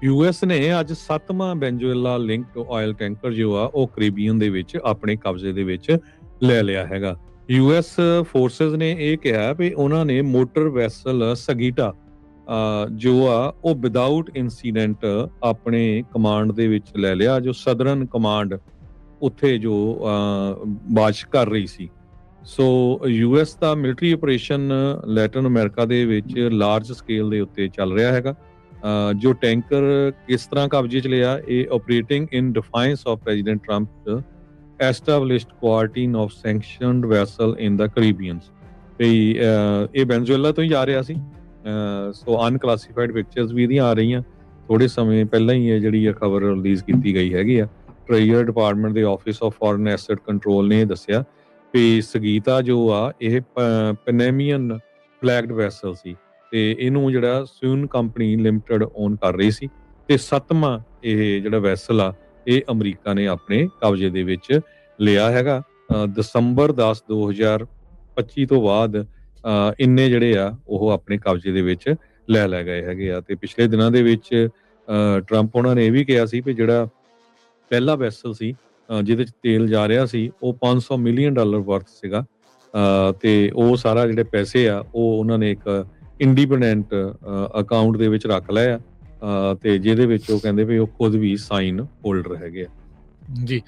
US ਨੇ ਅੱਜ 7ਵਾਂ Venezuela linked oil tanker ਜੋ ਆ ਉਹ ਕੈਰੀਬੀਅਨ ਦੇ ਵਿੱਚ ਆਪਣੇ ਕਬਜ਼ੇ ਦੇ ਵਿੱਚ ਲੈ ਲਿਆ ਹੈਗਾ। ਯੂਐਸ ਫੋਰਸਸ ਨੇ ਇਹ ਕਿਹਾ ਵੀ ਉਹਨਾਂ ਨੇ ਮੋਟਰ ਵੈਸਲ ਸਗੀਟਾ ਜੋ ਆ ਉਹ ਵਿਦਆਊਟ ਇਨਸੀਡੈਂਟ ਆਪਣੇ ਕਮਾਂਡ ਦੇ ਵਿੱਚ ਲੈ ਲਿਆ, ਜੋ ਸਦਰਨ ਕਮਾਂਡ ਉੱਥੇ ਜੋ ਬਾਸ਼ ਕਰ ਰਹੀ ਸੀ। ਸੋ ਯੂਐਸ ਦਾ ਮਿਲਟਰੀ ਆਪਰੇਸ਼ਨ ਲੈਟਿਨ ਅਮਰੀਕਾ ਦੇ ਵਿੱਚ ਲਾਰਜ ਸਕੇਲ ਦੇ ਉੱਤੇ ਚੱਲ ਰਿਹਾ ਹੈਗਾ। ਜੋ ਟੈਂਕਰ ਕਿਸ ਤਰ੍ਹਾਂ ਕਬਜ਼ੇ 'ਚ ਲਿਆ, ਇਹ operating in defiance of President Trump established quarantine of sanctioned vessel in the Caribbeans. ਇਹ ਵੈਨਜ਼ੂਏਲਾ ਤੋਂ ਹੀ ਜਾ ਰਿਹਾ ਸੀ। ਸੋ ਅਨਕਲਾਸੀਫਾਈਡ ਪਿਕਚਰਸ ਵੀ ਇਹਦੀਆਂ ਆ ਰਹੀਆਂ। ਥੋੜੇ ਸਮੇਂ ਪਹਿਲਾਂ ਹੀ ਇਹ ਜਿਹੜੀ ਖਬਰ ਰਿਲੀਜ਼ ਕੀਤੀ ਗਈ ਹੈਗੀ ਆ। ਟ੍ਰੇਜਰੀ ਡਿਪਾਰਟਮੈਂਟ ਦੇ office of foreign asset control ਨੇ ਦੱਸਿਆ ਵੀ ਸਗੀਤਾ ਜੋ ਆ ਇਹ ਪਨੇਮੀਅਨ ਫਲੈਗਡ ਵੈਸਲ ਸੀ ਤੇ ਇਹਨੂੰ ਜਿਹੜਾ ਸੂਨ ਕੰਪਨੀ ਲਿਮਟਿਡ ਓਨ ਕਰ ਰਹੀ ਸੀ ਤੇ 7ਵਾਂ ਇਹ ਜਿਹੜਾ ਵੈਸਲ ਆ ਇਹ ਅਮਰੀਕਾ ਨੇ ਆਪਣੇ ਕਬਜ਼ੇ ਦੇ ਵਿੱਚ ਲਿਆ ਹੈਗਾ। ਦਸੰਬਰ 10 2025 ਤੋਂ ਬਾਅਦ ਇੰਨੇ ਜਿਹੜੇ ਆ ਉਹ ਆਪਣੇ ਕਬਜ਼ੇ ਦੇ ਵਿੱਚ ਲੈ ਗਏ ਹੈਗੇ ਆ। ਤੇ ਪਿਛਲੇ ਦਿਨਾਂ ਦੇ ਵਿੱਚ ਟਰੰਪ ਉਹਨਾਂ ਨੇ ਇਹ ਵੀ ਕਿਹਾ ਸੀ ਵੀ ਜਿਹੜਾ ਪਹਿਲਾ ਵੈਸਲ ਸੀ ਜਿਹਦੇ 'ਚ ਤੇਲ ਜਾ ਰਿਹਾ ਸੀ ਉਹ $500 ਮਿਲੀਅਨ ਵਰਥ ਸੀਗਾ। ਤੇ ਉਹ ਸਾਰਾ ਜਿਹੜੇ ਪੈਸੇ ਆ ਉਹ ਉਹਨਾਂ ਨੇ ਇੱਕ ਇੰਡੀਪੈਂਡੈਂਟ ਅਕਾਊਂਟ ਦੇ ਵਿੱਚ ਰੱਖ ਲਏ ਆ ਤੇ ਜਿਹਦੇ ਵਿੱਚ ਉਹ ਕਹਿੰਦੇ ਵੀ ਉਹ ਖੁਦ ਵੀ ਸਾਈਨ ਹੋਲਡਰ ਹੈਗੇ ਆ। ਜੀ